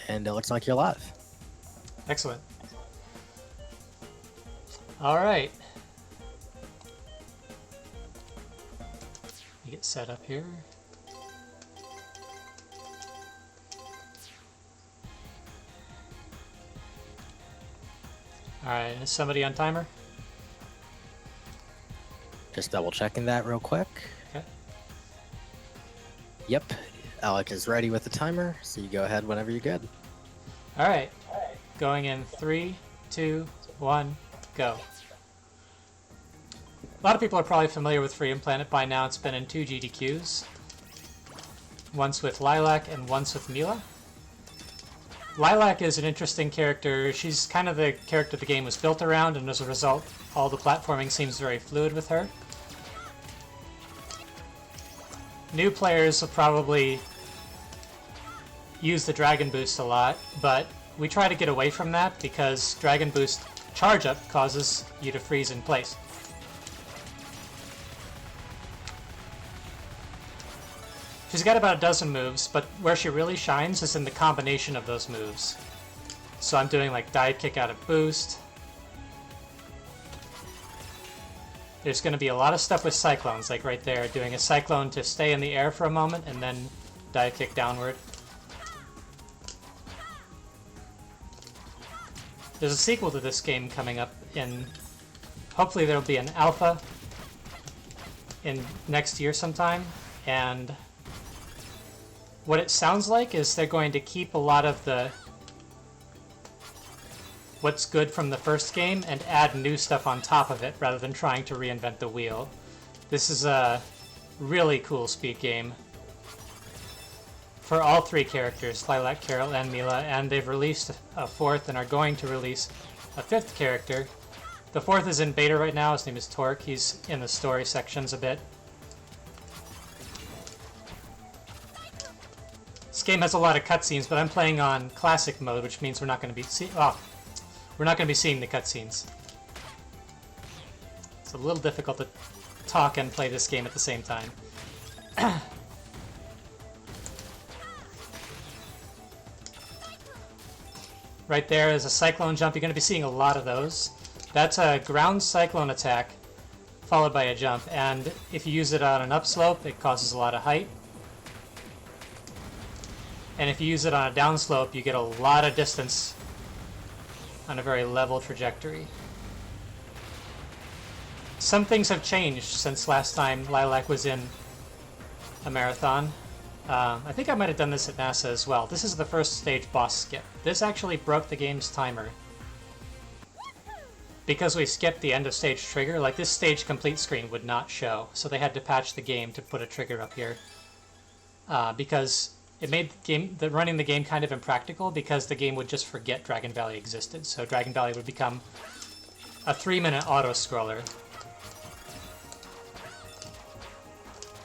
And it looks like you're live. Excellent. All right. Let me get set up here. All right, is somebody on timer? Just double checking that real quick. Okay. Yep, Alec is ready with the timer, so you go ahead whenever you're good. All right. Going in 3, 2, 1, go. A lot of people are probably familiar with Freedom Planet by now. It's been in 2 GDQs. Once with Lilac and once with Mila. Lilac is an interesting character. She's kind of the character the game was built around, and as a result, all the platforming seems very fluid with her. New players will probably use the Dragon Boost a lot, but we try to get away from that because Dragon Boost charge up causes you to freeze in place. She's got about a dozen moves, but where she really shines is in the combination of those moves. So I'm doing like dive kick out of boost. There's going to be a lot of stuff with cyclones, like right there, doing a cyclone to stay in the air for a moment and then dive kick downward. There's a sequel to this game coming up in, hopefully there'll be an alpha in next year sometime, and what it sounds like is they're going to keep a lot of the what's good from the first game and add new stuff on top of it rather than trying to reinvent the wheel. This is a really cool speed game for all 3 characters, Lilac, Carol, and Mila, and they've released a 4th and are going to release a 5th character. The 4th is in beta right now. His name is Torque. He's in the story sections a bit. This game has a lot of cutscenes, but I'm playing on classic mode, which means we're not going to be seeing the cutscenes. It's a little difficult to talk and play this game at the same time. Right there is a cyclone jump. You're going to be seeing a lot of those. That's a ground cyclone attack followed by a jump, and if you use it on an upslope, it causes a lot of height. And if you use it on a downslope, you get a lot of distance on a very level trajectory. Some things have changed since last time Lilac was in a marathon. I think I might have done this at NASA as well. This is the first stage boss skip. This actually broke the game's timer. Because we skipped the end of stage trigger, like this stage complete screen would not show, so they had to patch the game to put a trigger up here. Because it made running the game kind of impractical because the game would just forget Dragon Valley existed. So Dragon Valley would become a 3-minute auto-scroller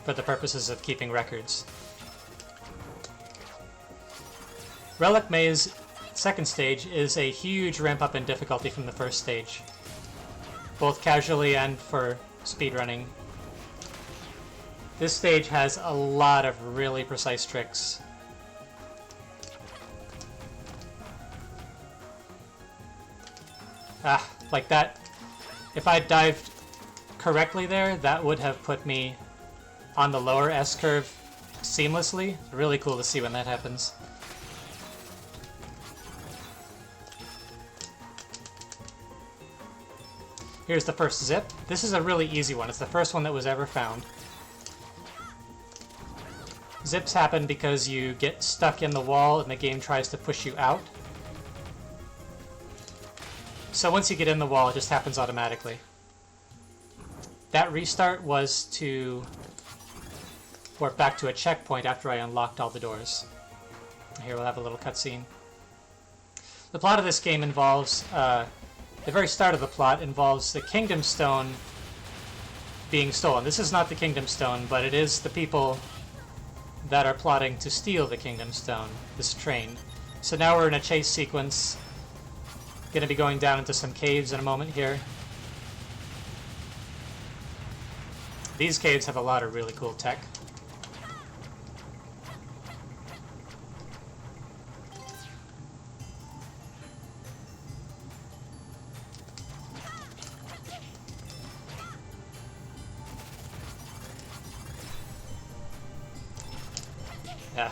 for the purposes of keeping records. Relic Maze second stage is a huge ramp up in difficulty from the first stage, both casually and for speedrunning. This stage has a lot of really precise tricks. Like that. If I dived correctly there, that would have put me on the lower S-curve seamlessly. It's really cool to see when that happens. Here's the first zip. This is a really easy one. It's the first one that was ever found. Zips happen because you get stuck in the wall and the game tries to push you out. So once you get in the wall, it just happens automatically. That restart was to warp back to a checkpoint after I unlocked all the doors. Here we'll have a little cutscene. The plot of this game involves, the very start of the plot involves the Kingdom Stone being stolen. This is not the Kingdom Stone, but it is the people that are plotting to steal the Kingdom Stone, this train. So now we're in a chase sequence. Going to be going down into some caves in a moment here. These caves have a lot of really cool tech. Yeah.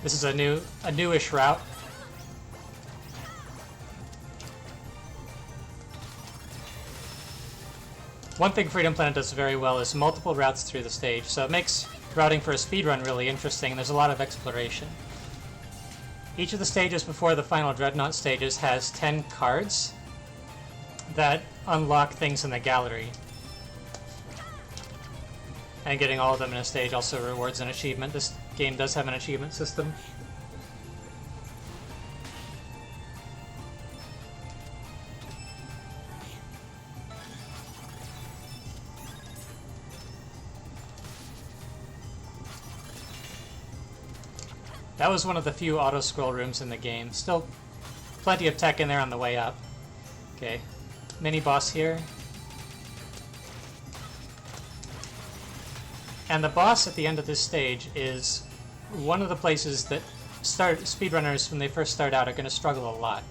This is a newish route. One thing Freedom Planet does very well is multiple routes through the stage, so it makes routing for a speedrun really interesting, and there's a lot of exploration. Each of the stages before the final Dreadnought stages has 10 cards that unlock things in the gallery. And getting all of them in a stage also rewards an achievement. This game does have an achievement system. That was one of the few auto-scroll rooms in the game. Still plenty of tech in there on the way up. Okay, mini-boss here. And the boss at the end of this stage is one of the places that speedrunners, when they first start out, are going to struggle a lot.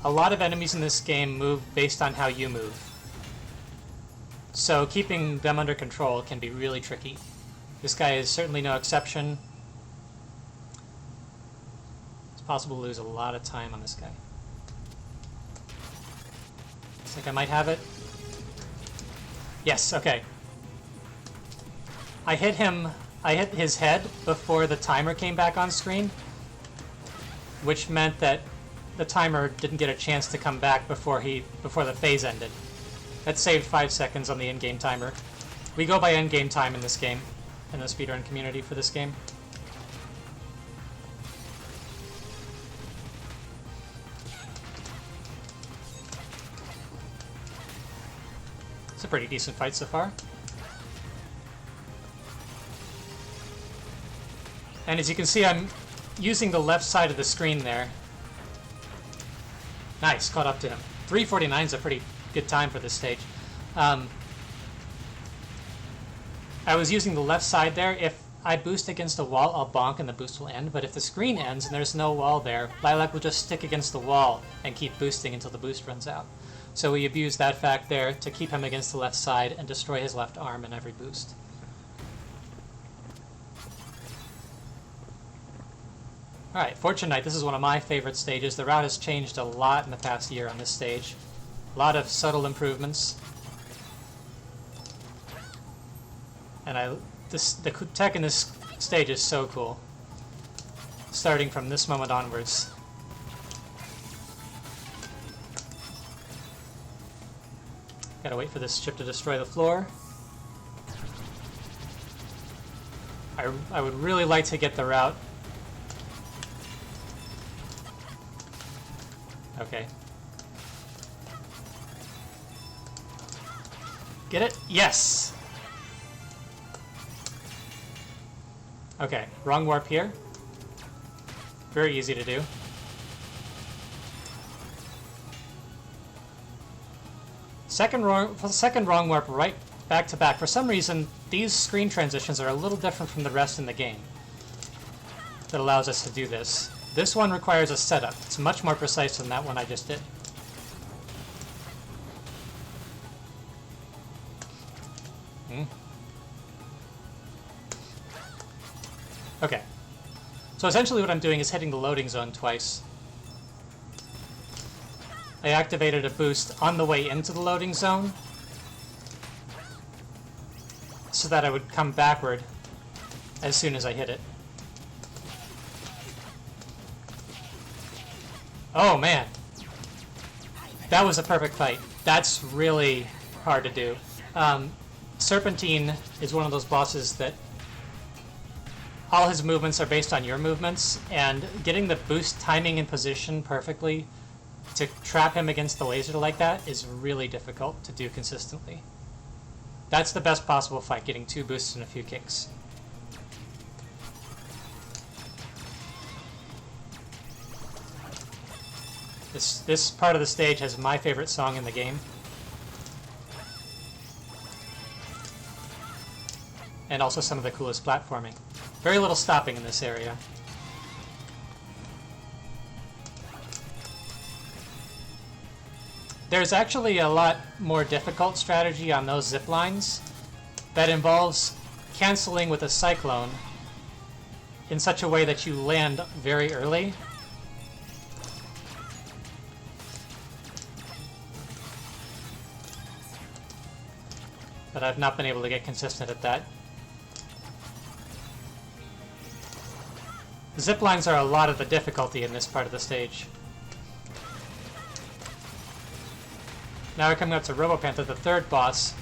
A lot of enemies in this game move based on how you move. So keeping them under control can be really tricky. This guy is certainly no exception. It's possible to lose a lot of time on this guy. Looks like I might have it. Yes, okay. I hit his head before the timer came back on screen, which meant that the timer didn't get a chance to come back before the phase ended. That saved 5 seconds on the in-game timer. We go by in-game time in this game, in the speedrun community for this game. It's a pretty decent fight so far. And as you can see, I'm using the left side of the screen there. Nice, caught up to him. 3:49 is a pretty good time for this stage. I was using the left side there. If I boost against a wall, I'll bonk and the boost will end. But if the screen ends and there's no wall there, Lilac will just stick against the wall and keep boosting until the boost runs out. So we abuse that fact there to keep him against the left side and destroy his left arm in every boost. Alright, Fortune Knight, this is one of my favorite stages. The route has changed a lot in the past year on this stage. A lot of subtle improvements. And the tech in this stage is so cool. Starting from this moment onwards. Gotta wait for this ship to destroy the floor. I would really like to get the route. Okay. Get it? Yes! Okay, wrong warp here. Very easy to do. Second wrong warp right back to back. For some reason, these screen transitions are a little different from the rest in the game. That allows us to do this. This one requires a setup. It's much more precise than that one I just did. Okay. So essentially what I'm doing is hitting the loading zone twice. I activated a boost on the way into the loading zone so that I would come backward as soon as I hit it. Oh man! That was a perfect fight. That's really hard to do. Serpentine is one of those bosses that all his movements are based on your movements, and getting the boost timing and position perfectly to trap him against the laser like that is really difficult to do consistently. That's the best possible fight, getting 2 boosts and a few kicks. This part of the stage has my favorite song in the game. And also some of the coolest platforming. Very little stopping in this area. There's actually a lot more difficult strategy on those zip lines that involves canceling with a cyclone in such a way that you land very early. But I've not been able to get consistent at that. Zip lines are a lot of the difficulty in this part of the stage. Now we're coming up to Robopanther, the third boss.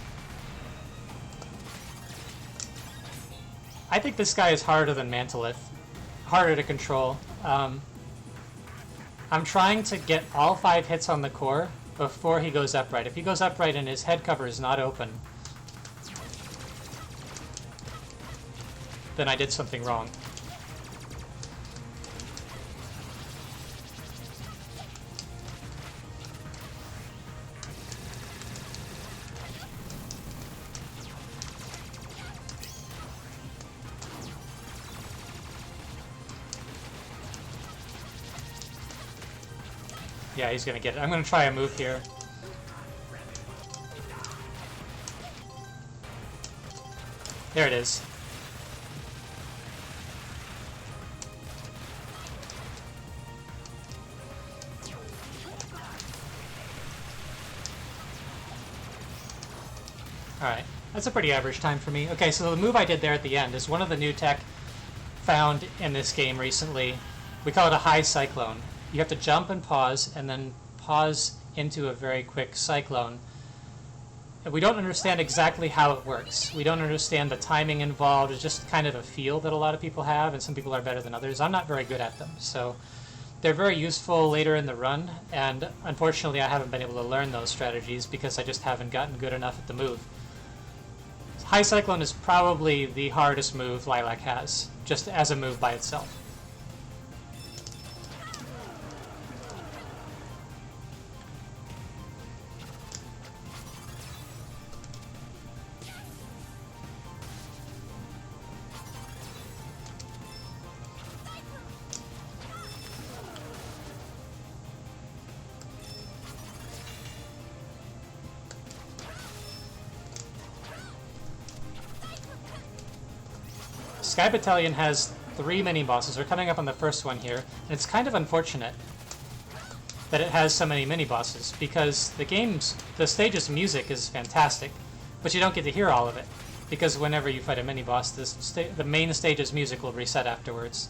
I think this guy is harder than Mantolith. Harder to control. I'm trying to get all 5 hits on the core before he goes upright. If he goes upright and his head cover is not open, then I did something wrong. Yeah, he's gonna get it. I'm gonna try a move here. There it is. Alright, that's a pretty average time for me. Okay, so the move I did there at the end is one of the new tech found in this game recently. We call it a high cyclone. You have to jump and then pause into a very quick cyclone. And we don't understand exactly how it works. We don't understand the timing involved. It's just kind of a feel that a lot of people have, and some people are better than others. I'm not very good at them, so they're very useful later in the run, and unfortunately I haven't been able to learn those strategies because I just haven't gotten good enough at the move. High Cyclone is probably the hardest move Lilac has, just as a move by itself. Sky Battalion has 3 mini-bosses. We're coming up on the first one here, and it's kind of unfortunate that it has so many mini-bosses, because the stage's music is fantastic, but you don't get to hear all of it, because whenever you fight a mini-boss, the main stage's music will reset afterwards.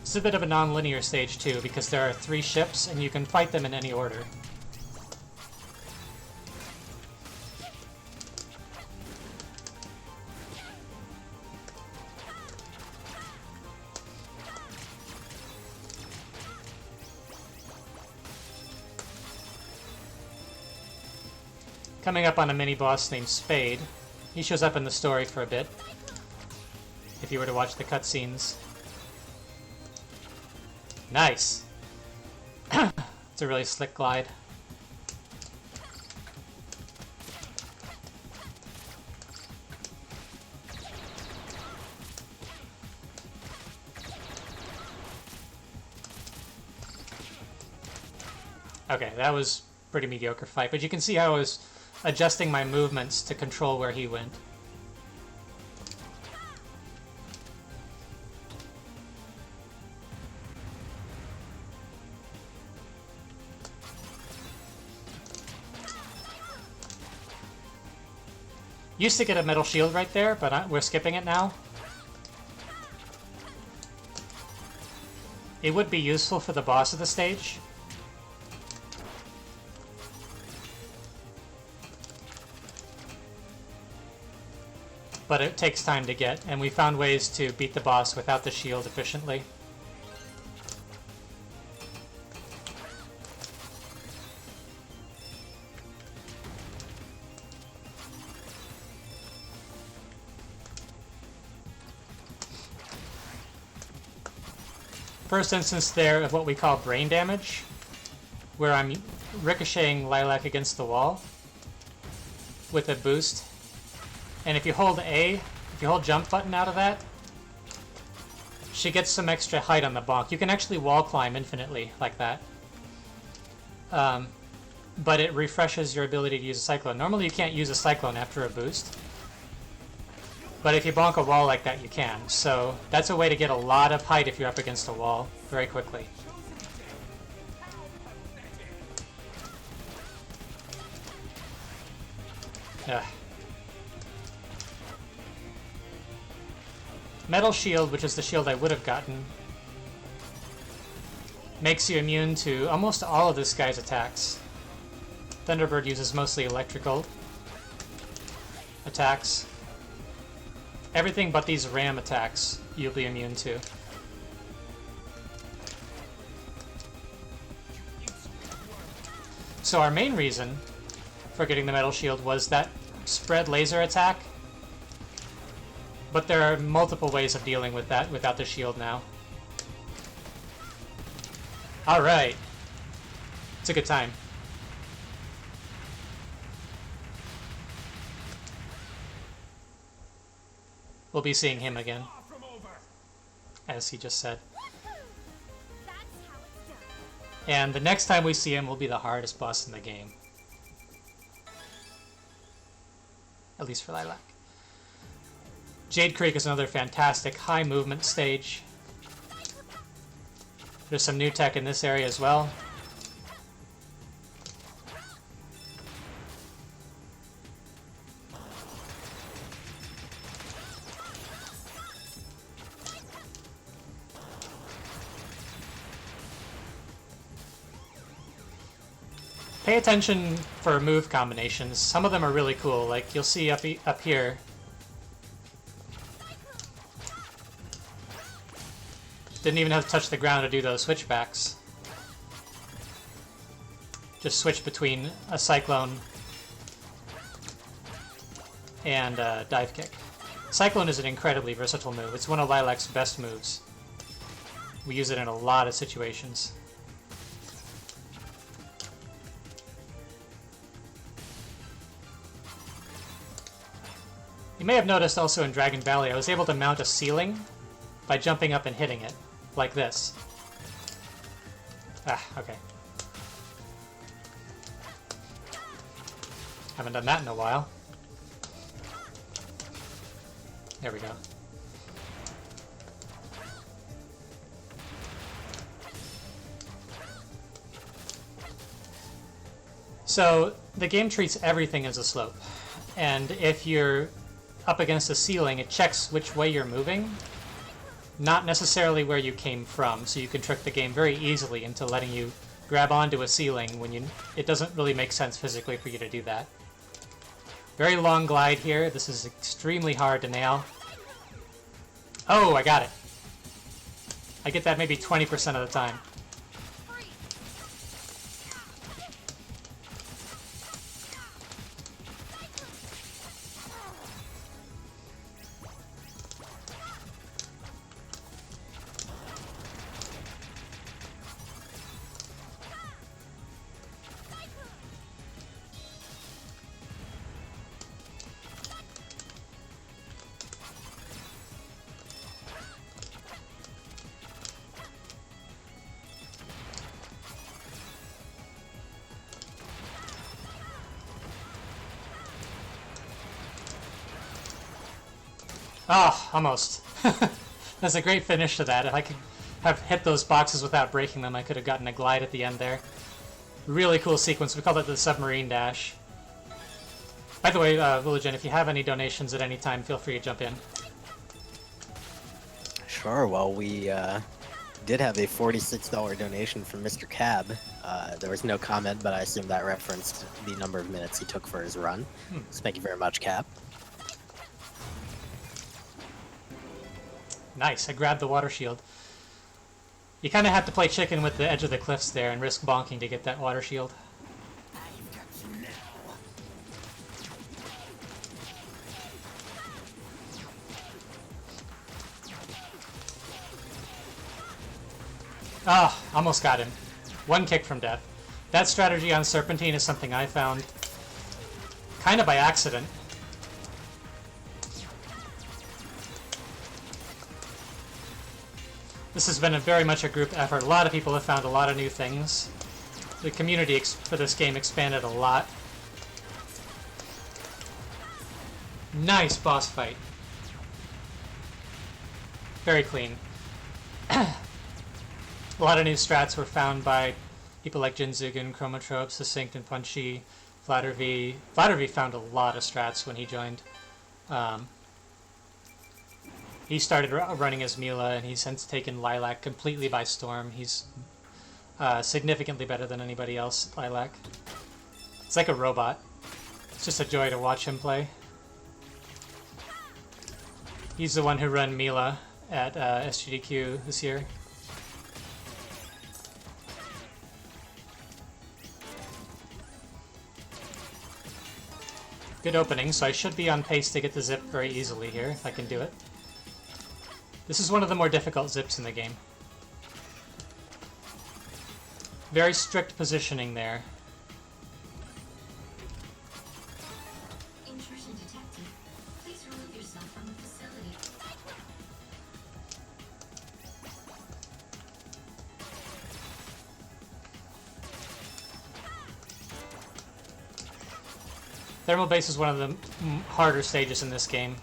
It's a bit of a non-linear stage too, because there are 3 ships, and you can fight them in any order. Coming up on a mini-boss named Spade. He shows up in the story for a bit, if you were to watch the cutscenes. Nice! It's a really slick glide. Okay, that was a pretty mediocre fight, but you can see how I was adjusting my movements to control where he went. Used to get a metal shield right there, but we're skipping it now. It would be useful for the boss of the stage. But it takes time to get, and we found ways to beat the boss without the shield efficiently. first instance there of what we call brain damage, where I'm ricocheting Lilac against the wall with a boost. And if you hold jump button out of that, she gets some extra height on the bonk. You can actually wall climb infinitely like that. But it refreshes your ability to use a Cyclone. Normally you can't use a Cyclone after a boost. But if you bonk a wall like that, you can. So that's a way to get a lot of height if you're up against a wall very quickly. Ugh. Metal Shield, which is the shield I would have gotten, makes you immune to almost all of this guy's attacks. Thunderbird uses mostly electrical attacks. Everything but these ram attacks you'll be immune to. So our main reason for getting the Metal Shield was that spread laser attack. But there are multiple ways of dealing with that without the shield now. Alright. It's a good time. We'll be seeing him again, as he just said. And the next time we see him will be the hardest boss in the game. At least for Lilac. Jade Creek is another fantastic high movement stage. There's some new tech in this area as well. Pay attention for move combinations. Some of them are really cool. Like you'll see up here. Didn't even have to touch the ground to do those switchbacks. Just switch between a Cyclone and a dive kick. Cyclone is an incredibly versatile move. It's one of Lilac's best moves. We use it in a lot of situations. You may have noticed also in Dragon Valley, I was able to mount a ceiling by jumping up and hitting it, like this. Ah, okay. Haven't done that in a while. There we go. So, the game treats everything as a slope. And if you're up against a ceiling, it checks which way you're moving, not necessarily where you came from, so you can trick the game very easily into letting you grab onto a ceiling when it doesn't really make sense physically for you to do that. Very long glide here. This is extremely hard to nail. Oh, I got it. I get that maybe 20% of the time. Oh, almost. That's a great finish to that. If I could have hit those boxes without breaking them, I could have gotten a glide at the end there. Really cool sequence. We call it the submarine dash. By the way, Villagen, if you have any donations at any time, feel free to jump in. Sure. Well, we did have a $46 donation from Mr. Cab. There was no comment, but I assume that referenced the number of minutes he took for his run. So thank you very much, Cab. Nice, I grabbed the water shield. You kind of have to play chicken with the edge of the cliffs there and risk bonking to get that water shield. Ah, almost got him. One kick from death. That strategy on Serpentine is something I found kind of by accident. This has been very much a group effort. A lot of people have found a lot of new things. The community for this game expanded a lot. Nice boss fight. Very clean. A lot of new strats were found by people like Jinzugun, Chromotrope, Succinct, and Punchy. Flatterv. Flatterv found a lot of strats when he joined. He started running as Mila, and he's since taken Lilac completely by storm. He's significantly better than anybody else at Lilac. It's like a robot. It's just a joy to watch him play. He's the one who ran Mila at SGDQ this year. Good opening, so I should be on pace to get the zip very easily here, if I can do it. This is one of the more difficult zips in the game. Very strict positioning there. Intrusion detected. Please remove yourself from the facility. Thermal Base is one of the harder stages in this game.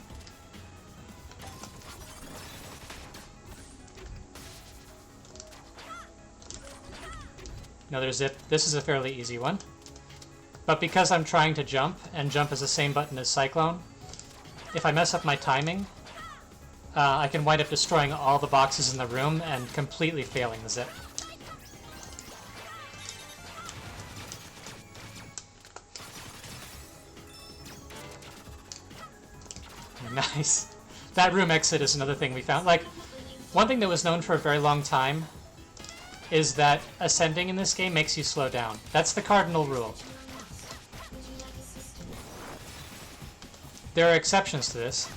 Another zip. This is a fairly easy one. But because I'm trying to jump, and jump is the same button as Cyclone, if I mess up my timing, I can wind up destroying all the boxes in the room and completely failing the zip. Nice. That room exit is another thing we found. Like, one thing that was known for a very long time is that ascending in this game makes you slow down. That's the cardinal rule. There are exceptions to this.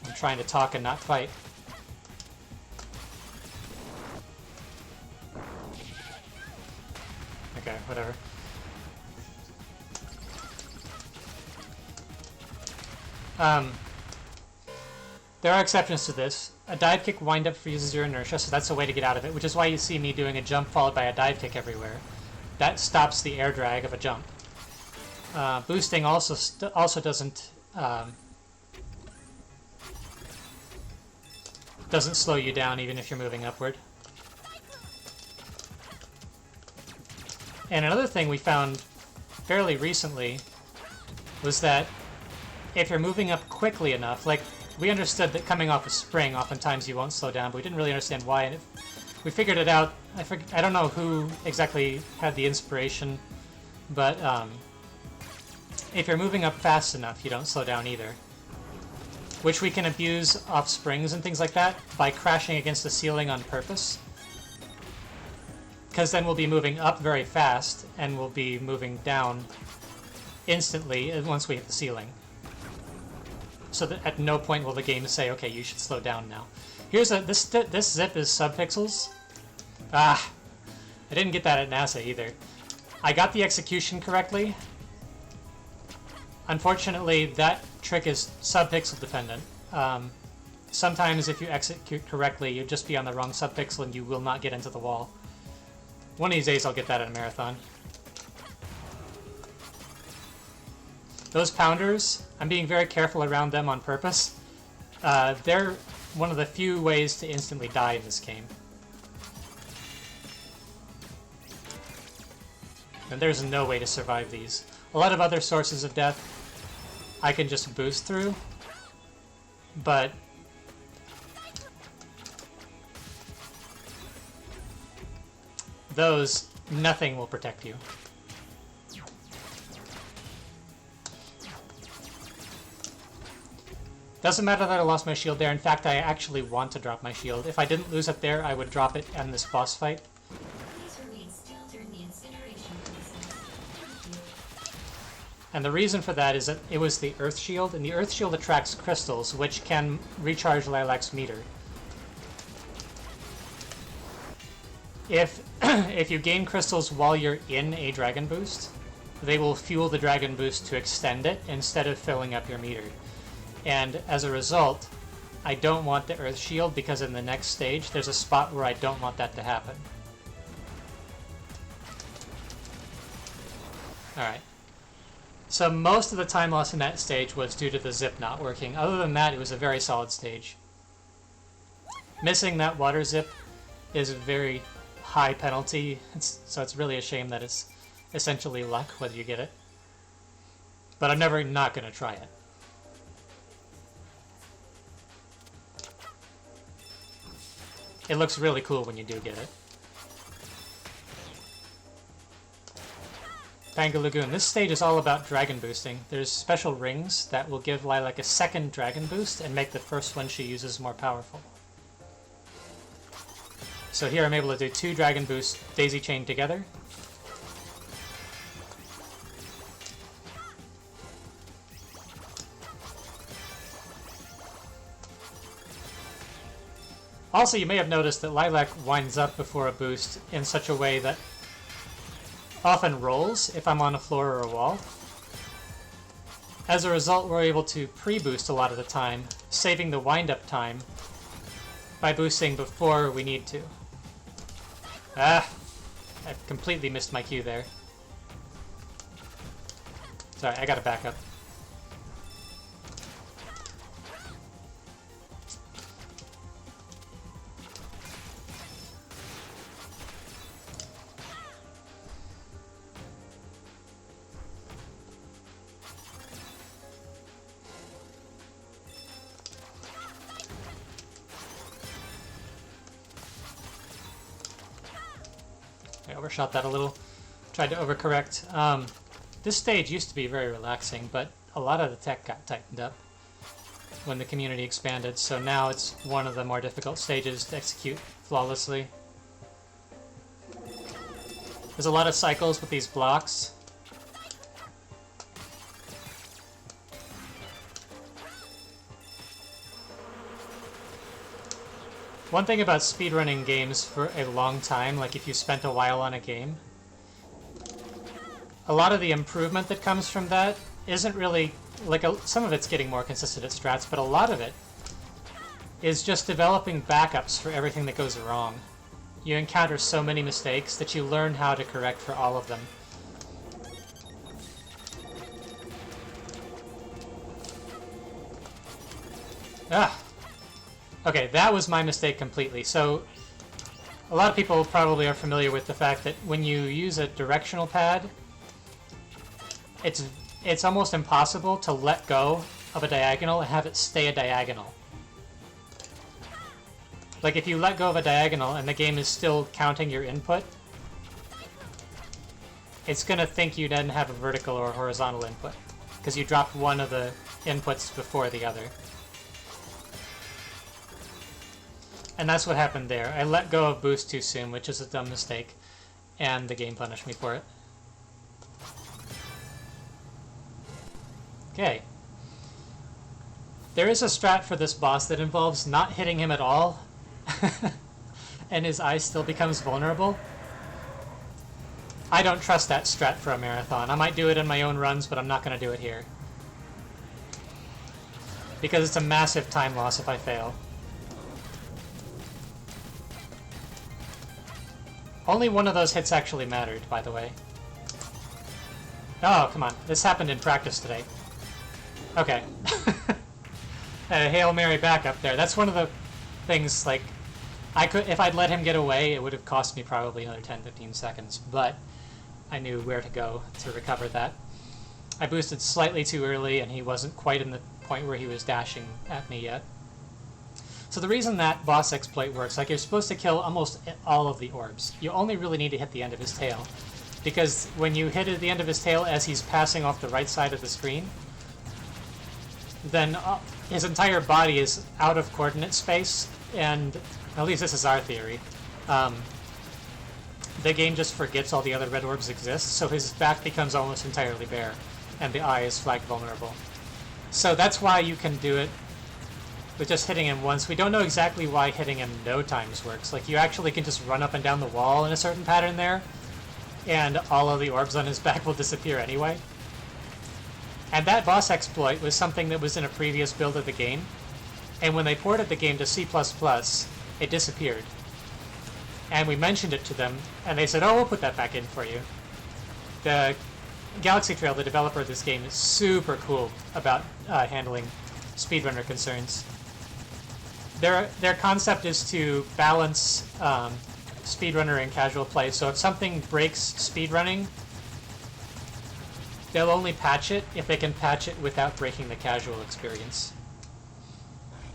I'm trying to talk and not fight. Okay, whatever. There are exceptions to this. A dive kick wind-up freezes your inertia, so that's a way to get out of it, which is why you see me doing a jump followed by a dive kick everywhere. That stops the air drag of a jump. Boosting also doesn't slow you down even if you're moving upward. And another thing we found fairly recently was that if you're moving up quickly enough, like, we understood that coming off a spring, oftentimes you won't slow down, but we didn't really understand why. And we figured it out. I don't know who exactly had the inspiration, but if you're moving up fast enough, you don't slow down either. Which we can abuse off springs and things like that by crashing against the ceiling on purpose. Because then we'll be moving up very fast, and we'll be moving down instantly once we hit the ceiling. So that at no point will the game say, okay, you should slow down now. Here's this zip is subpixels. Ah, I didn't get that at NASA either. I got the execution correctly. Unfortunately, that trick is subpixel dependent. Sometimes if you execute correctly, you'll just be on the wrong subpixel and you will not get into the wall. One of these days I'll get that at a marathon. Those pounders, I'm being very careful around them on purpose. They're one of the few ways to instantly die in this game. And there's no way to survive these. A lot of other sources of death I can just boost through, but those, nothing will protect you. Doesn't matter that I lost my shield there. In fact, I actually want to drop my shield. If I didn't lose it there, I would drop it in this boss fight. And the reason for that is that it was the Earth Shield, and the Earth Shield attracts crystals, which can recharge Lilac's meter. if if you gain crystals while you're in a dragon boost, they will fuel the dragon boost to extend it instead of filling up your meter. And as a result, I don't want the Earth Shield because in the next stage there's a spot where I don't want that to happen. Alright. So most of the time loss in that stage was due to the zip not working. Other than that, it was a very solid stage. Missing that water zip is a very high penalty, so it's really a shame that it's essentially luck whether you get it. But I'm never not going to try it. It looks really cool when you do get it. Panga Lagoon. This stage is all about dragon boosting. There's special rings that will give Lilac a second dragon boost and make the first one she uses more powerful. So here I'm able to do 2 dragon boosts daisy chained together. Also, you may have noticed that Lilac winds up before a boost in such a way that often rolls if I'm on a floor or a wall. As a result, we're able to pre-boost a lot of the time, saving the wind-up time by boosting before we need to. Ah! I completely missed my cue there. Sorry, I gotta back up. I overshot that a little. Tried to overcorrect. This stage used to be very relaxing, but a lot of the tech got tightened up when the community expanded, so now it's one of the more difficult stages to execute flawlessly. There's a lot of cycles with these blocks. One thing about speedrunning games for a long time, like if you spent a while on a game, a lot of the improvement that comes from that isn't really, like some of it's getting more consistent at strats, but a lot of it is just developing backups for everything that goes wrong. You encounter so many mistakes that you learn how to correct for all of them. Ah! Okay, that was my mistake completely. So, a lot of people probably are familiar with the fact that when you use a directional pad, it's almost impossible to let go of a diagonal and have it stay a diagonal. Like if you let go of a diagonal and the game is still counting your input, it's gonna think you didn't have a vertical or a horizontal input, because you dropped one of the inputs before the other. And that's what happened there. I let go of boost too soon, which is a dumb mistake, and the game punished me for it. Okay. There is a strat for this boss that involves not hitting him at all, and his eye still becomes vulnerable. I don't trust that strat for a marathon. I might do it in my own runs, but I'm not going to do it here. Because it's a massive time loss if I fail. Only one of those hits actually mattered, by the way. Oh, come on. This happened in practice today. Okay. A Hail Mary backup there. That's one of the things, like, if I'd let him get away, it would have cost me probably another 10-15 seconds, but I knew where to go to recover that. I boosted slightly too early, and he wasn't quite in the point where he was dashing at me yet. So the reason that boss exploit works, like you're supposed to kill almost all of the orbs. You only really need to hit the end of his tail. Because when you hit at the end of his tail as he's passing off the right side of the screen, then his entire body is out of coordinate space, and at least this is our theory. The game just forgets all the other red orbs exist, so his back becomes almost entirely bare, and the eye is flagged vulnerable. So that's why you can do it with just hitting him once. We don't know exactly why hitting him no times works. Like, you actually can just run up and down the wall in a certain pattern there, and all of the orbs on his back will disappear anyway. And that boss exploit was something that was in a previous build of the game, and when they ported the game to C++, it disappeared. And we mentioned it to them, and they said, oh, we'll put that back in for you. The Galaxy Trail, the developer of this game, is super cool about handling speedrunner concerns. Their concept is to balance speedrunner and casual play. So if something breaks speedrunning, they'll only patch it if they can patch it without breaking the casual experience.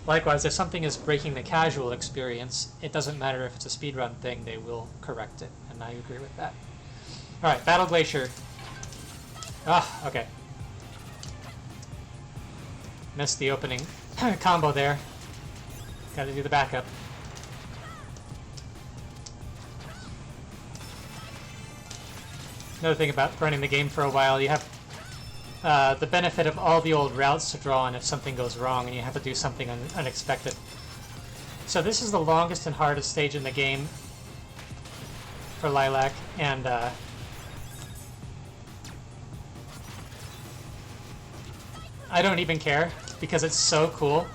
Likewise, if something is breaking the casual experience, it doesn't matter if it's a speedrun thing, they will correct it, and I agree with that. Alright, Battle Glacier. Ah, okay. Missed the opening combo there. Gotta do the backup. Another thing about running the game for a while, you have the benefit of all the old routes to draw on if something goes wrong and you have to do something unexpected. So this is the longest and hardest stage in the game for Lilac, and I don't even care because it's so cool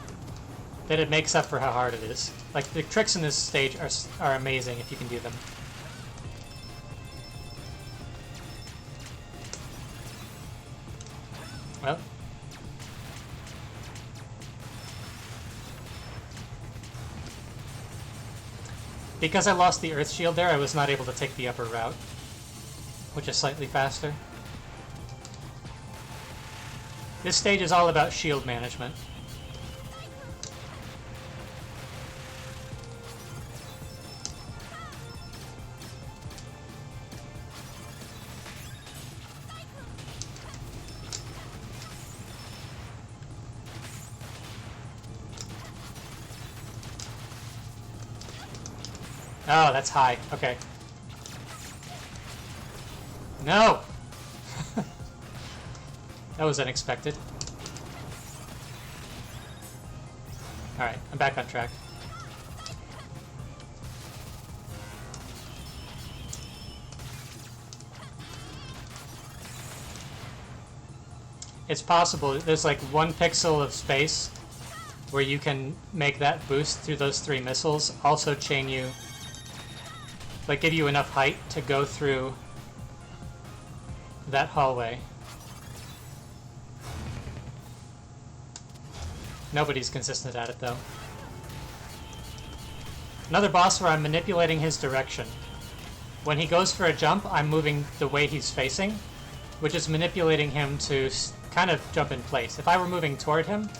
that it makes up for how hard it is. Like, the tricks in this stage are amazing if you can do them. Well, because I lost the Earth Shield there, I was not able to take the upper route, which is slightly faster. This stage is all about shield management. Oh, that's high. Okay. No! That was unexpected. Alright, I'm back on track. It's possible. There's like 1 pixel of space where you can make that boost through those 3 missiles. Also chain you, like, give you enough height to go through that hallway. Nobody's consistent at it, though. Another boss where I'm manipulating his direction. When he goes for a jump, I'm moving the way he's facing, which is manipulating him to kind of jump in place. If I were moving toward him,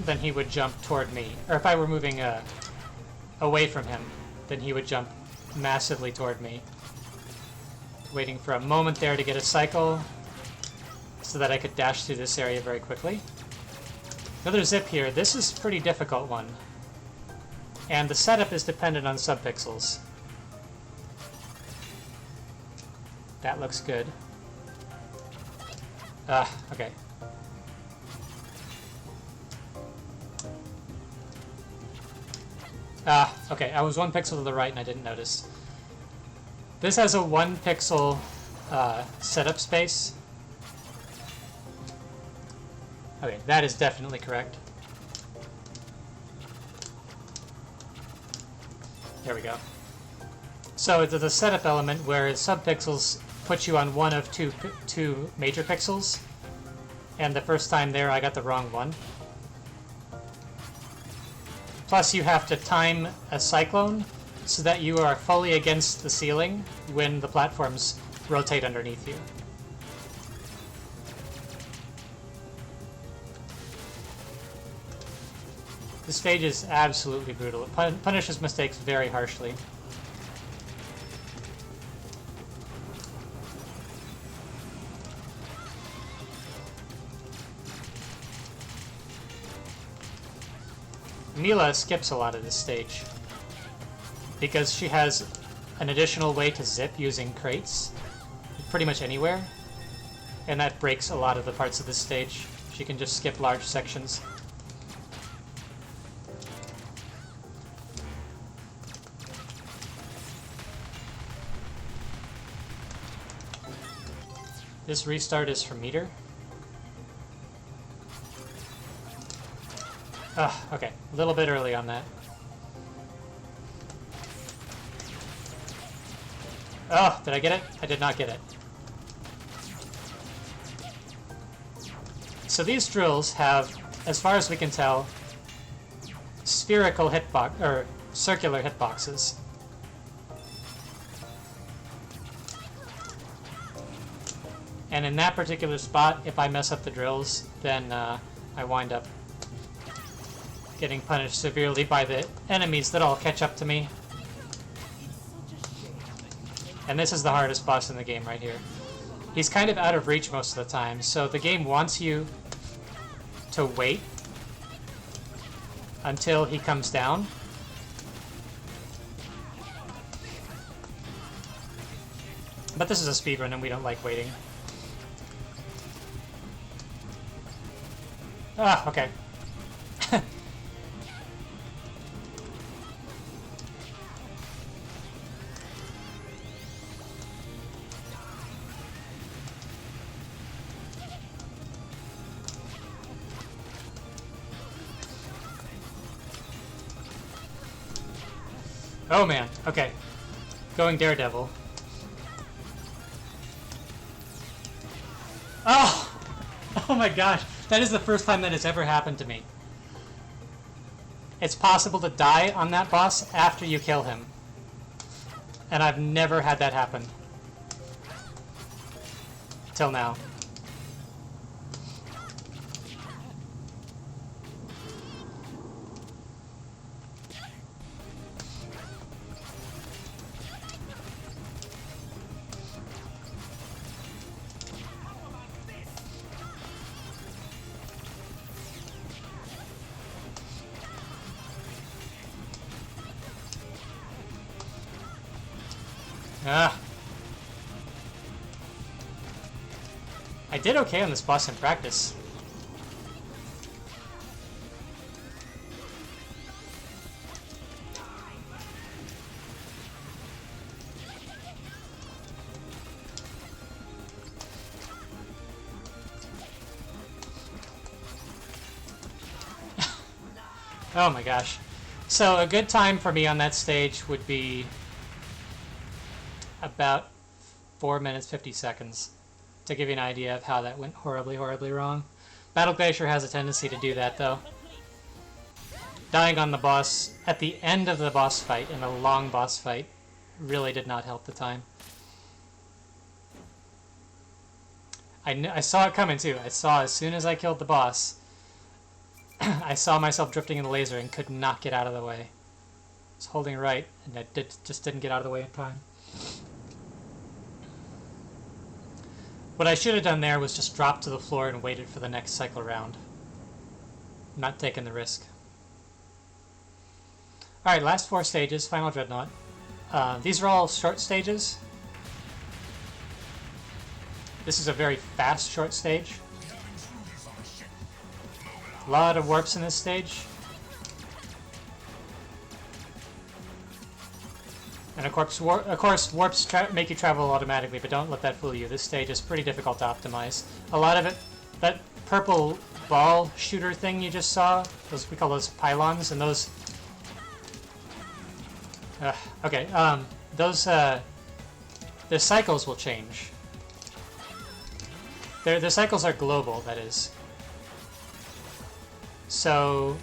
then he would jump toward me. Or if I were moving away from him, then he would jump massively toward me. Waiting for a moment there to get a cycle so that I could dash through this area very quickly. Another zip here. This is a pretty difficult one. And the setup is dependent on subpixels. That looks good. Okay. Okay, I was 1 pixel to the right and I didn't notice. This has a 1 pixel setup space. Okay, that is definitely correct. There we go. So it's the setup element where subpixels put you on one of two major pixels, and the first time there I got the wrong one. Plus you have to time a cyclone so that you are fully against the ceiling when the platforms rotate underneath you. This stage is absolutely brutal. It punishes mistakes very harshly. Mila skips a lot of this stage because she has an additional way to zip using crates, pretty much anywhere, and that breaks a lot of the parts of this stage. She can just skip large sections. This restart is for meter. Okay, a little bit early on that. Oh, did I get it? I did not get it. So these drills have, as far as we can tell, spherical hitbox or circular hitboxes. And in that particular spot, if I mess up the drills, then I wind up getting punished severely by the enemies that all catch up to me. And this is the hardest boss in the game right here. He's kind of out of reach most of the time, so the game wants you to wait until he comes down. But this is a speedrun and we don't like waiting. Ah, okay. Oh man, okay. Going Daredevil. Oh! Oh my gosh, that is the first time that has ever happened to me. It's possible to die on that boss after you kill him. And I've never had that happen. Till now. Ah. I did okay on this boss in practice. Oh my gosh. So a good time for me on that stage would be about 4 minutes 50 seconds, to give you an idea of how that went horribly, horribly wrong. Battle Glacier has a tendency to do that, though. Dying on the boss at the end of the boss fight, in a long boss fight, really did not help the time. I saw it coming, too. I saw as soon as I killed the boss, I saw myself drifting in the laser and could not get out of the way. I was holding right, and I just didn't get out of the way in time. What I should have done there was just drop to the floor and waited for the next cycle round. Not taking the risk. Alright, last 4 stages, Final Dreadnought. These are all short stages. This is a very fast short stage. A lot of warps in this stage. And of course warps make you travel automatically, but don't let that fool you. This stage is pretty difficult to optimize. A lot of it, that purple ball shooter thing you just saw, we call those pylons, and those... okay, the cycles will change. The cycles are global, that is. So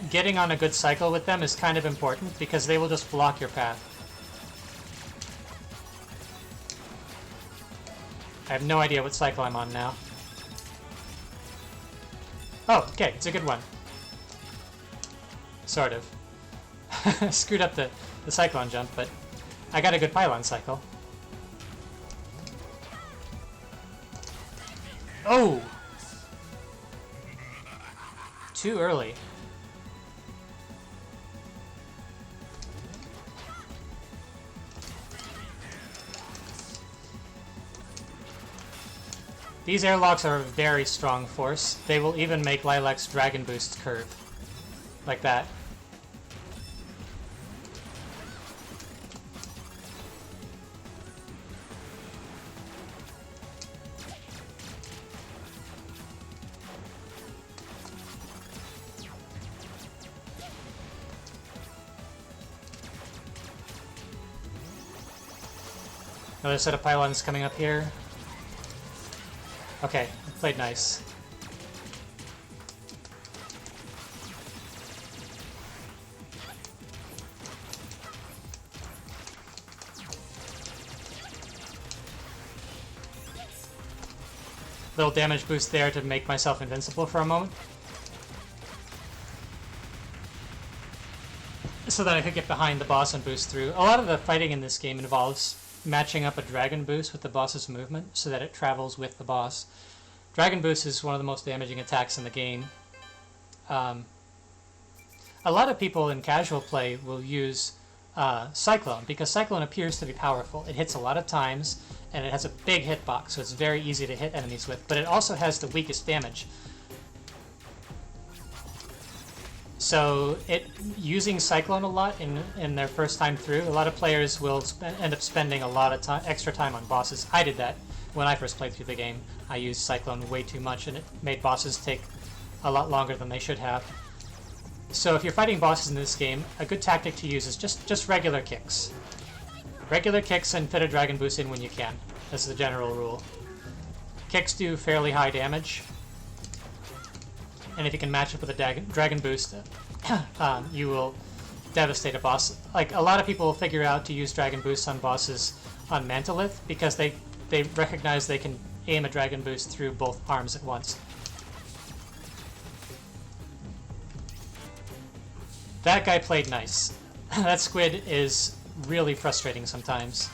getting on a good cycle with them is kind of important because they will just block your path. I have no idea what cycle I'm on now. Oh, okay, it's a good one. Sort of. Screwed up the cyclone jump, but I got a good pylon cycle. Oh! Too early. These airlocks are a very strong force. They will even make Lilac's Dragon Boost curve. Like that. Another set of pylons coming up here. Okay, played nice. Little damage boost there to make myself invincible for a moment. So that I could get behind the boss and boost through. A lot of the fighting in this game involves matching up a Dragon Boost with the boss's movement so that it travels with the boss. Dragon Boost is one of the most damaging attacks in the game. A lot of people in casual play will use Cyclone because Cyclone appears to be powerful. It hits a lot of times and it has a big hitbox, so it's very easy to hit enemies with, but it also has the weakest damage. So using Cyclone a lot in their first time through, a lot of players will end up spending a lot of extra time on bosses. I did that when I first played through the game. I used Cyclone way too much and it made bosses take a lot longer than they should have. So if you're fighting bosses in this game, a good tactic to use is just regular kicks. Regular kicks and fit a Dragon Boost in when you can. That's the general rule. Kicks do fairly high damage. And if you can match it with a Dragon Boost, you will devastate a boss. Like, a lot of people figure out to use Dragon Boosts on bosses on Mantolith because they recognize they can aim a Dragon Boost through both arms at once. That guy played nice. That squid is really frustrating sometimes.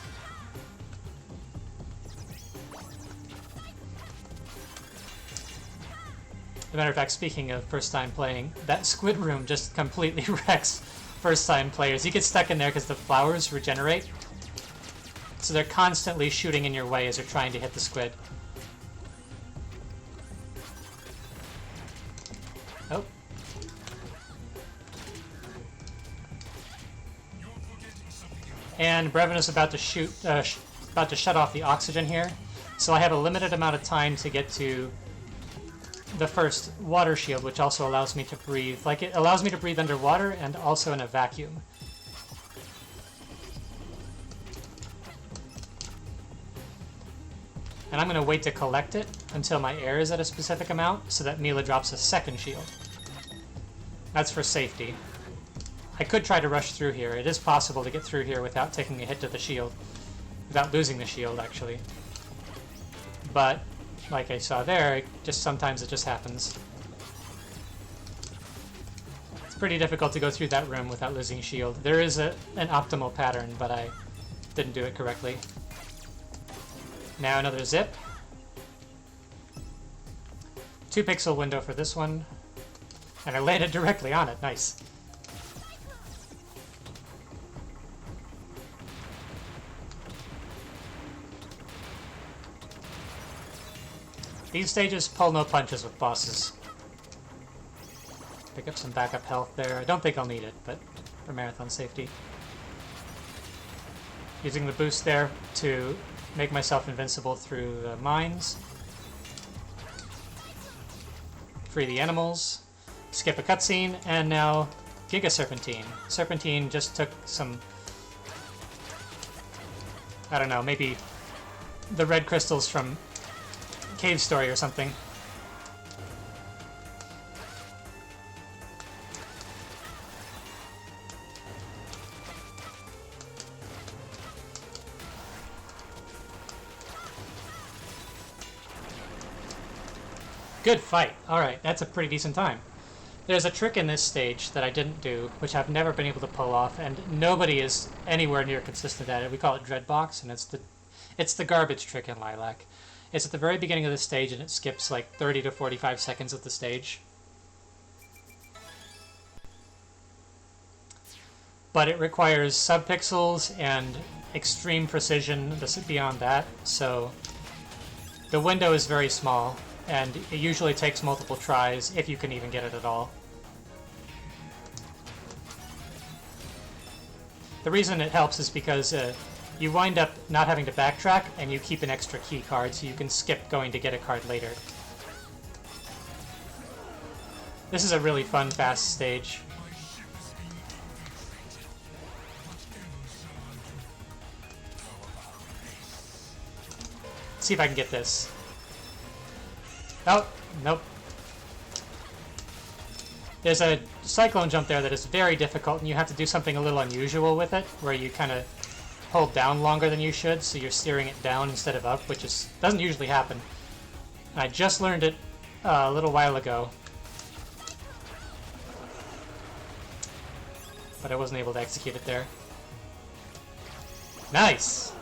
As a matter of fact, speaking of first time playing, that squid room just completely wrecks first time players. You get stuck in there because the flowers regenerate. So they're constantly shooting in your way as you're trying to hit the squid. Oh. And Brevin is about to shut off the oxygen here. So I have a limited amount of time to get to the first water shield, which also allows me to breathe. Like, it allows me to breathe underwater and also in a vacuum. And I'm going to wait to collect it until my air is at a specific amount so that Mila drops a second shield. That's for safety. I could try to rush through here. It is possible to get through here without taking a hit to the shield. Without losing the shield, actually. But like I saw there, sometimes it just happens. It's pretty difficult to go through that room without losing shield. There is an optimal pattern, but I didn't do it correctly. Now another zip. 2 pixel window for this one. And I landed directly on it. Nice. These stages pull no punches with bosses. Pick up some backup health there. I don't think I'll need it, but for marathon safety. Using the boost there to make myself invincible through the mines. Free the animals. Skip a cutscene, and now Giga Serpentine. Serpentine just took some, I don't know, maybe the red crystals from Cave Story or something. Good fight. Alright, that's a pretty decent time. There's a trick in this stage that I didn't do, which I've never been able to pull off, and nobody is anywhere near consistent at it. We call it Dreadbox, and it's the garbage trick in Lilac. It's at the very beginning of the stage, and it skips like 30 to 45 seconds of the stage. But it requires subpixels and extreme precision beyond that, so The window is very small, and it usually takes multiple tries, if you can even get it at all. The reason it helps is because you wind up not having to backtrack, and you keep an extra key card, so you can skip going to get a card later. This is a really fun, fast stage. Let's see if I can get this. Oh, nope. There's a cyclone jump there that is very difficult, and you have to do something a little unusual with it, where you kind of hold down longer than you should, so you're steering it down instead of up, which doesn't usually happen. And I just learned it a little while ago, but I wasn't able to execute it there. Nice!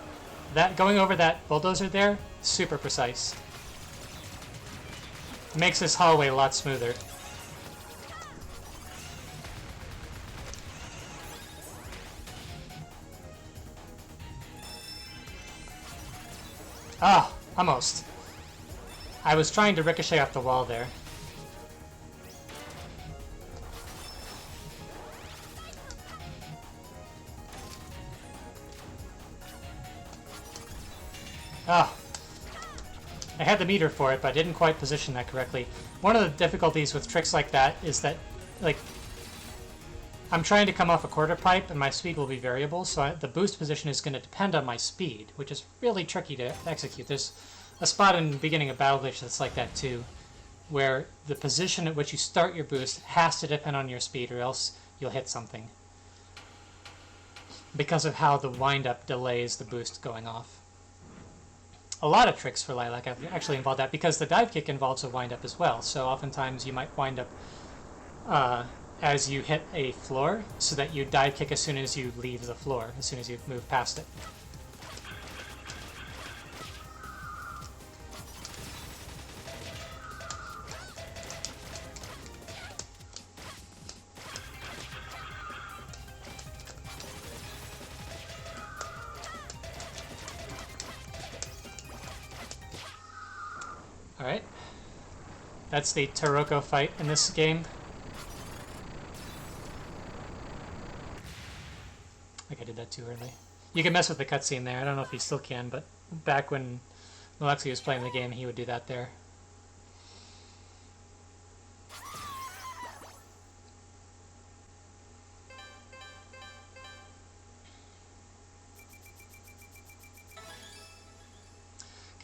That going over that bulldozer there, super precise. It makes this hallway a lot smoother. Ah, almost. I was trying to ricochet off the wall there. Ah. I had the meter for it, but I didn't quite position that correctly. One of the difficulties with tricks like that is that, like, I'm trying to come off a quarter pipe, and my speed will be variable, so the boost position is going to depend on my speed, which is really tricky to execute. There's a spot in the beginning of Battle Glitch that's like that too, where the position at which you start your boost has to depend on your speed, or else you'll hit something, because of how the wind-up delays the boost going off. A lot of tricks for Lilac actually involve that, because the dive kick involves a wind-up as well, so oftentimes you might wind up as you hit a floor, so that you dive kick as soon as you leave the floor, as soon as you move past it. Alright. That's the Taroko fight in this game. I think I did that too early. You can mess with the cutscene there. I don't know if you still can, but back when Alexi was playing the game, he would do that there.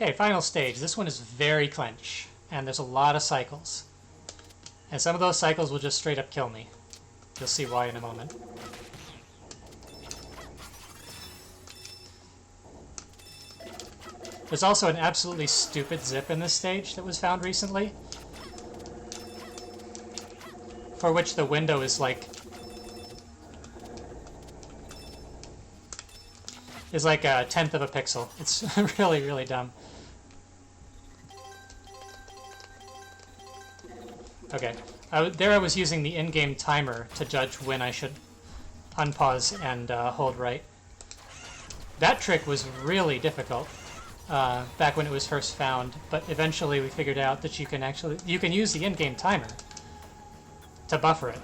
Okay, final stage. This one is very clench, and there's a lot of cycles. And some of those cycles will just straight up kill me. You'll see why in a moment. There's also an absolutely stupid zip in this stage that was found recently, for which the window is like a tenth of a pixel. It's really, really dumb. Okay, there I was using the in-game timer to judge when I should unpause and hold right. That trick was really difficult back when it was first found, but eventually we figured out that you can use the in-game timer to buffer it.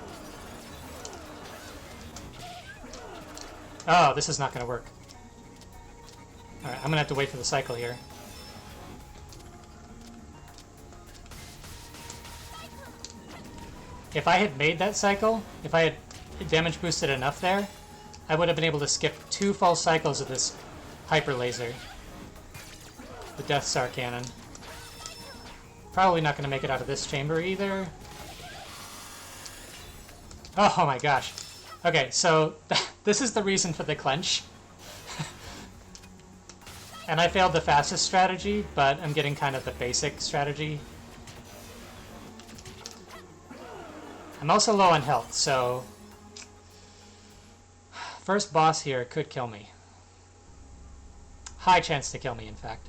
Oh, this is not going to work. Alright, I'm going to have to wait for the cycle here. If I had made that cycle, if I had damage boosted enough there, I would have been able to skip 2 full cycles of this hyper laser. The Death Star cannon. Probably not going to make it out of this chamber either. Oh my gosh. Okay, so this is the reason for the clench. And I failed the fastest strategy, but I'm getting kind of the basic strategy. I'm also low on health, so first boss here could kill me. High chance to kill me, in fact.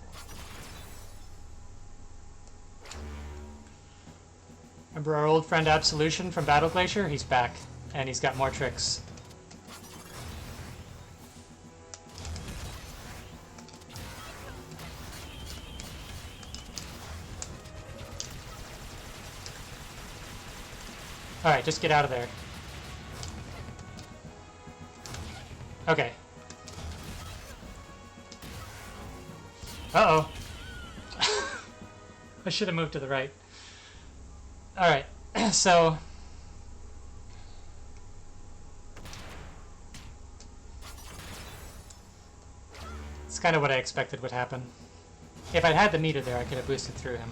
Remember our old friend Absolution from Battle Glacier? He's back, and he's got more tricks. Alright, just get out of there. Okay. Uh-oh. I should have moved to the right. Alright, so... it's kind of what I expected would happen. If I'd had the meter there, I could have boosted through him.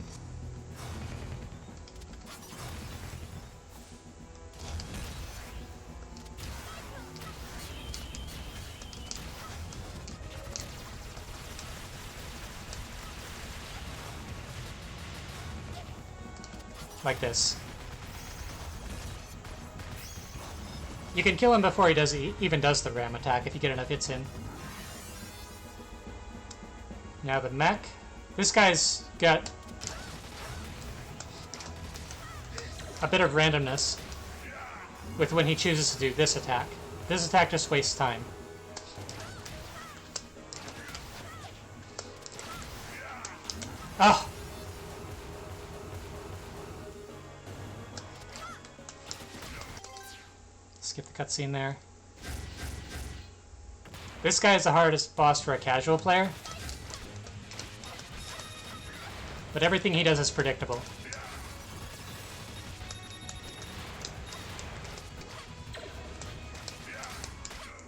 Like this. You can kill him before he even does the ram attack if you get enough hits in. Now the mech. This guy's got a bit of randomness with when he chooses to do this attack. This attack just wastes time. Oh! Skip the cutscene there. This guy is the hardest boss for a casual player. But everything he does is predictable.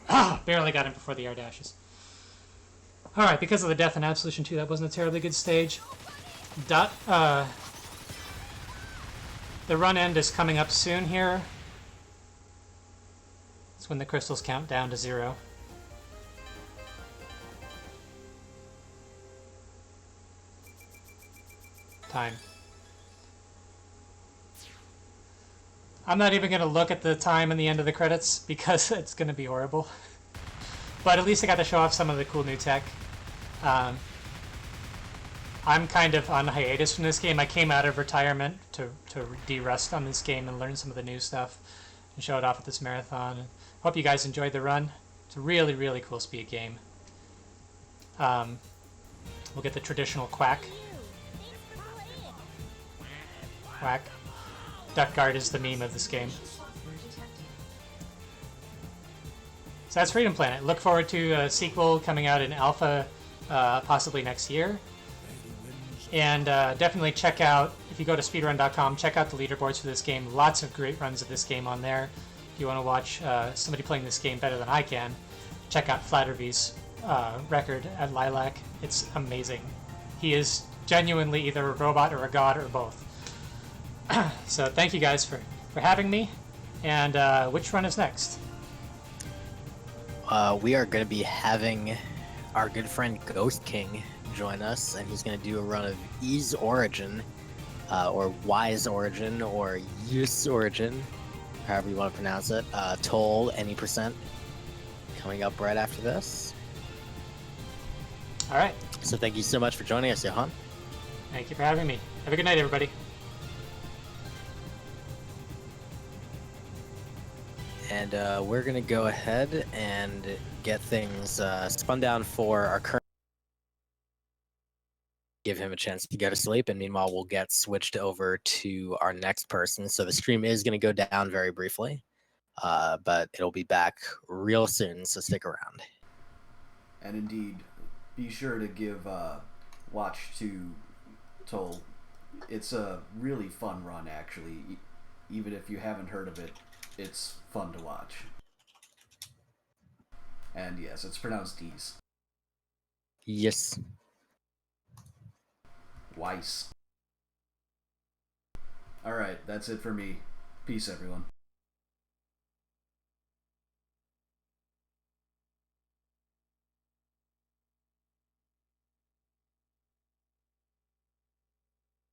Ah! Barely got him before the air dashes. Alright, because of the death in Absolution 2, that wasn't a terribly good stage. The run end is coming up soon here. It's when the crystals count down to 0. Time. I'm not even going to look at the time in the end of the credits because it's going to be horrible. But at least I got to show off some of the cool new tech. I'm kind of on hiatus from this game. I came out of retirement to de-rust on this game and learn some of the new stuff and show it off at this marathon. Hope you guys enjoyed the run. It's a really, really cool speed game. We'll get the traditional quack. Quack. Duck Guard is the meme of this game. So that's Freedom Planet. Look forward to a sequel coming out in alpha possibly next year. And definitely check out, if you go to speedrun.com, check out the leaderboards for this game. Lots of great runs of this game on there. If you want to watch somebody playing this game better than I can, check out Flatterby's record at Lilac. It's amazing. He is genuinely either a robot or a god or both. So thank you guys for having me. And which run is next? We are going to be having our good friend Ghost King join us, and he's going to do a run of Ease Origin, or Wise Origin, or Use Origin, however you want to pronounce it. Toll any percent coming up right after this. All right. So thank you so much for joining us, Johan. Thank you for having me. Have a good night, everybody. And we're going to go ahead and get things spun down for our current. Give him a chance to go to sleep, and meanwhile we'll get switched over to our next person. So the stream is going to go down very briefly, but it'll be back real soon, so stick around. And indeed, be sure to give watch to Toll. It's a really fun run, actually. Even if you haven't heard of it, it's fun to watch. And yes, it's pronounced D's. Yes. Weiss. Alright, that's it for me. Peace, everyone.